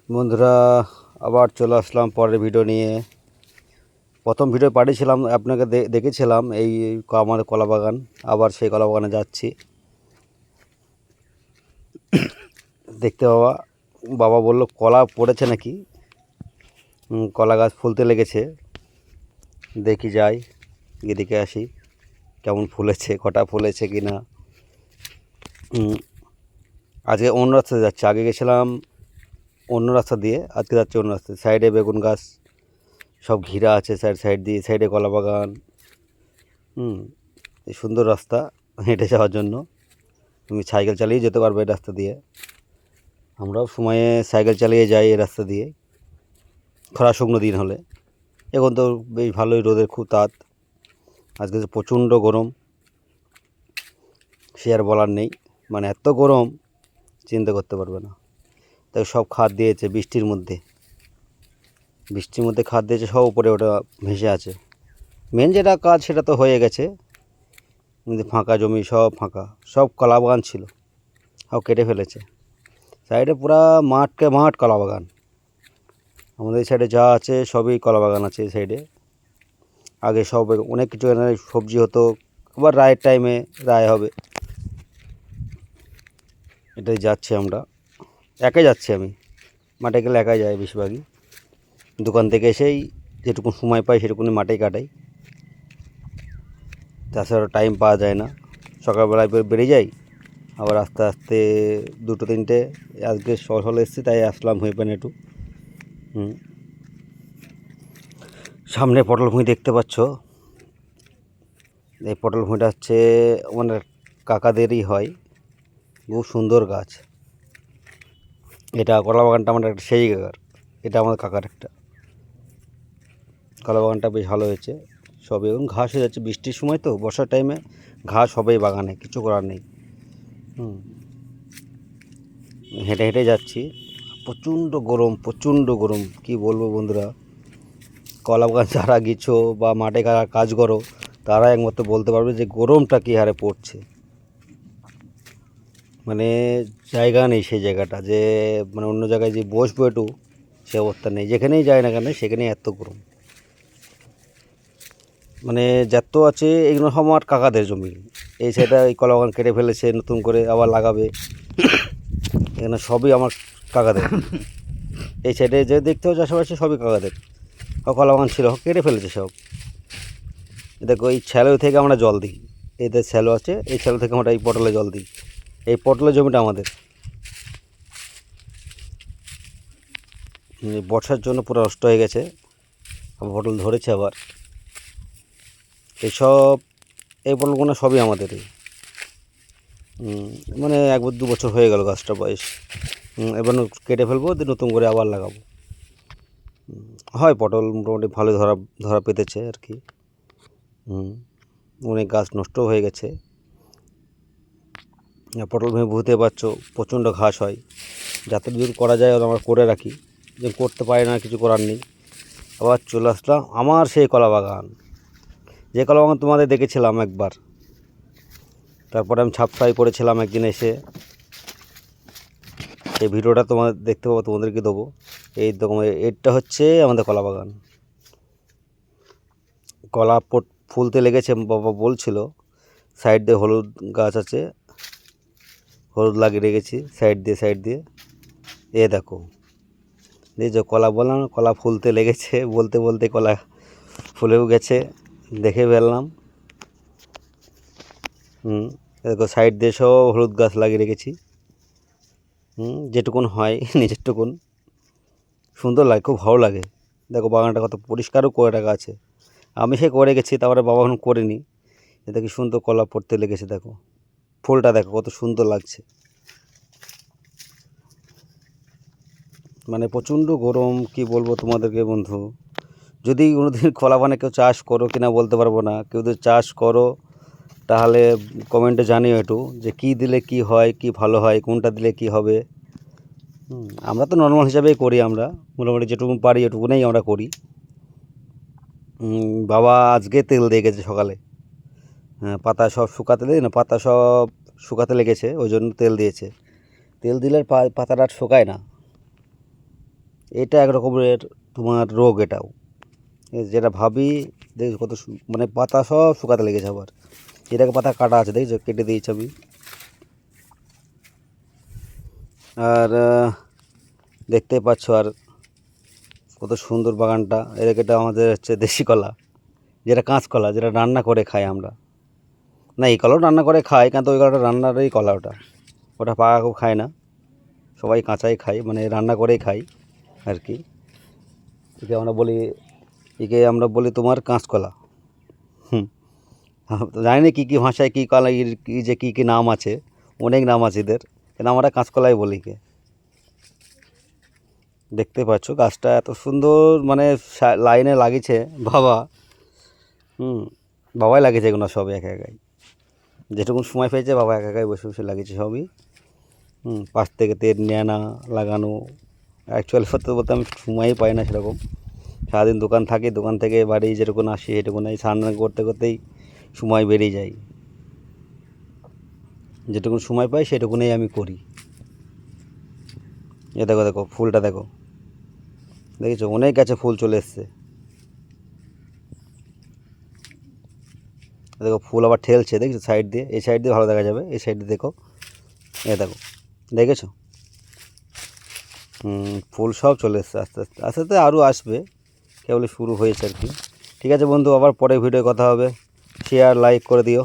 বন্ধুরা, আবার চলে আসলাম পরের ভিডিও নিয়ে। প্রথম ভিডিও পাঠিয়েছিলাম আপনাকে, দেখেছিলাম এই আমাদের কলা বাগান। আবার সেই কলা বাগানে যাচ্ছি দেখতে। বাবা বলল কলা পড়েছে নাকি, কলা গাছ ফুলতে লেগেছে। দেখি যাই, গিয়ে দেখে আসি কেমন ফুলেছে, কটা ফুলেছে কি না। আজকে অন্য রাস্তাতে যাচ্ছি, আগে গেছিলাম অন্য রাস্তা দিয়ে, আজকে যাচ্ছি অন্য রাস্তায়। সাইডে বেগুন গাছ সব ঘিরা আছে, সাইড দিয়ে, সাইডে কলা বাগান। এই সুন্দর রাস্তা হেঁটে যাওয়ার জন্য। তুমি সাইকেল চালিয়ে যেতে পারবে এই রাস্তা দিয়ে। আমরাও সময়ে সাইকেল চালিয়ে যাই এই রাস্তা দিয়ে, খরা শুকনো দিন হলে। এখন তো বেশ ভালোই, রোদের খুব তাত। আজকে তো প্রচণ্ড গরম, সে আর বলার নেই। মানে এত গরম চিন্তা করতে পারবে না। তাই সব খাদ দিয়েছে বৃষ্টির মধ্যে খাদ দিয়েছে, সব উপরে ওটা ভেসে আছে। মেন যেটা কাজ সেটা তো হয়ে গেছে, কিন্তু ফাঁকা জমি, সব ফাঁকা, সব কলা বাগান ছিল, সব কেটে ফেলেছে। সাইডে পুরা মাঠকে মাঠ কলা বাগান। আমাদের এই সাইডে যা আছে সবই কলা বাগান আছে এই সাইডে। আগে সব অনেক কিছু এখানে সবজি হতো, আবার রায়ের টাইমে রায় হবে। এটাই যাচ্ছি আমরা, একাই যাচ্ছি আমি। মাঠে গেলে একাই যাই বেশিরভাগই। দোকান থেকে এসেই যেটুকু সময় পাই সেটুকুনি মাঠেই কাটাই, তাছাড়া টাইম পাওয়া যায় না। সকালবেলায় বেরিয়ে যাই, আবার আস্তে আস্তে 2-3টে। আজকে সকালে এসেছি তাই আসলাম হয়ে একটু। সামনে পটল ভুঁই দেখতে পাচ্ছ। এই পটল ভুঁইটা হচ্ছে আমাদের কাকাদেরই হয়, খুব সুন্দর গাছ। এটা কলা বাগানটা আমাদের একটা সেই কাকার, এটা আমাদের কাকার একটা। কলা বাগানটা বেশ ভালো হয়েছে। সব এবং ঘাস হয়ে যাচ্ছে, বৃষ্টির সময় তো, বর্ষার টাইমে ঘাস হবেই বাগানে, কিছু করার নেই। হেঁটে হেঁটে যাচ্ছি, প্রচণ্ড গরম কি বলবো বন্ধুরা। কলা বাগান যারা গেছো বা মাঠে কাজ করো, তারা একমাত্র বলতে পারবে যে গরমটা কী হারে পড়ছে। মানে জায়গা নেই সেই জায়গাটা, যে মানে অন্য জায়গায় যে বসবো একটু, সে অবস্থা নেই। যেখানেই যায় না কেন সেখানেই এত গরম। মানে যত আছে এগুলো সব আমার কাকাদের জমি। এই সাইডে এই কলা বাগান কেটে ফেলেছে, নতুন করে আবার লাগাবে। এখানে সবই আমার কাকাদের। এই সাইডে যে দেখতে হচ্ছে আশেপাশে সবই কাকাদের। কলা বাগান ছিল, কেটে ফেলেছে সব। দেখো এই শ্যালো থেকে আমরা জল দিই, এদের শ্যালো আছে, এই শ্যালো থেকে আমরা এই পটলে জল দিই। এই পটলের জমিটা আমাদের। বর্ষার জন্য পুরো নষ্ট হয়ে গেছে, পটল ধরেছে আবার। এইসব এই পটলগুলো সবই আমাদেরই। মানে 1-2 বছর হয়ে গেল গাছটা বয়স। এবার কেটে ফেলবো, দিয়ে নতুন করে আবার লাগাবো। হয় পটল মোটামুটি ভালো ধরা পেতেছে আর কি। অনেক গাছ নষ্ট হয়ে গেছে। পটল ভেঙে বুঝতে পারছো প্রচণ্ড ঘাস হয়। যাতে দূর করা যায় আমরা করে রাখি, যে করতে পারি না, কিছু করার নেই। আবার চলে আসলাম আমার সেই কলা বাগান, যে কলা বাগান তোমাদের দেখেছিলাম একবার। তারপরে আমি ছাপসাই করেছিলাম একদিন এসে, সেই ভিডিওটা তোমাদের দেখতে পাবো, তোমাদেরকে দেবো। এই রকম এটা হচ্ছে আমাদের কলা বাগান। কলা ফুলতে লেগেছে, বাবা বলছিল। সাইড দিয়ে হলুদ গাছ আছে, হলুদ লাগিয়ে রেখেছি সাইড দিয়ে। এ দেখো, এই যে কলা বললাম, কলা ফুলতে লেগেছে, বলতে বলতে কলা ফুলেও গেছে, দেখে ফেললাম। দেখো সাইড দিয়ে সব হলুদ গাছ লাগিয়ে রেখেছি। যেটুকুন হয় নিজেরটুকুন, সুন্দর লাগে, খুব ভালো লাগে। দেখো বাগানটা কত পরিষ্কারও করে রাখা আছে। আমি সে করে গেছি, তারপরে বাবা এখন করিনি। এটা কি সুন্দর কলা পড়তে লেগেছে, দেখো ফুলটা দেখো কত সুন্দর লাগছে। মানে প্রচণ্ড গরম, কি বলবো তোমাদেরকে বন্ধু। যদি কোনোদিন কলা বাগানে কেউ চাষ করো কিনা বলতে পারবো না, কেউ যদি চাষ করো তাহলে কমেন্টে জানিও একটু, যে কী দিলে কি হয়, কি ভালো হয়, কোনটা দিলে কি হবে। আমরা তো নর্মাল হিসাবেই করি, আমরা মোটামুটি যেটুকু পারি এটুকুনেই আমরা করি। বাবা আজকে তেল দিয়ে গেছে সকালে। পাতা সব শুকাতে দেয় না, পাতা সব শুকাতে লেগেছে, ওই জন্য তেল দিয়েছে। তেল দিলে পাতাটা আর শুকায় না। এটা এক রকমের তোমার রোগ এটাও, যেটা ভাবি দেখ কত মানে পাতা সব শুকাতে লেগেছে আবার, এটাকে পাতা কাটা আছে দেখছো, কেটে দিয়েছি আমি। আর দেখতেই পাচ্ছ আর কত সুন্দর বাগানটা। এটা আমাদের হচ্ছে দেশি কলা, যেটা কাঁচকলা, যেটা রান্না করে খাই আমরা। না এই কলাও রান্না করে খাই, কিন্তু ওই কলাটা রান্নারই কলা, ওটা ওটা পাকা কেউ খায় না, সবাই কাঁচাই খাই, মানে রান্না করেই খাই আর কি। একে আমরা বলি তোমার কাঁচকলা। হুম, জানি না কী কী ভাষায় কী কলা কী কী নাম আছে, অনেক নাম আছে এদের, কিন্তু আমরা কাঁচকলাই বলি কে। দেখতে পাচ্ছ গাছটা এত সুন্দর, মানে লাইনে লাগিয়েছে বাবা। বাবাই লাগিয়েছে এগুলো সব একা একাই, যেটুকু সময় পেয়েছে বাবা একা একাই বসে বসে লাগিয়েছে সবই। পাশ থেকে তেল নিয়ে আনা, লাগানো। অ্যাকচুয়ালি সত্যি বলতে আমি সময়ই পাই না সেরকম, সারাদিন দোকান থাকি, দোকান থেকে বাড়ি যেটুকু আসি সেটুকু এই স্নান করতে করতেই সময় বেরিয়ে যায়। যেটুকু সময় পাই সেটুকুনেই আমি করি। এ দেখো দেখো ফুলটা দেখো, দেখেছো অনেক গাছে ফুল চলে এসছে। দেখো ফুল আবার ঠেলছে, দেখছো সাইড দিয়ে, এই সাইড দিয়ে ভালো দেখা যাবে, এই সাইড দিয়ে দেখো, এ দেখো দেখেছো। ফুল সব চলে এসছে, আস্তে আস্তে আস্তে আস্তে আরও আসবে, কেবলই শুরু হয়েছে আর কি। ঠিক আছে বন্ধু, আবার পরে ভিডিও কথা হবে, শেয়ার লাইক করে দিও।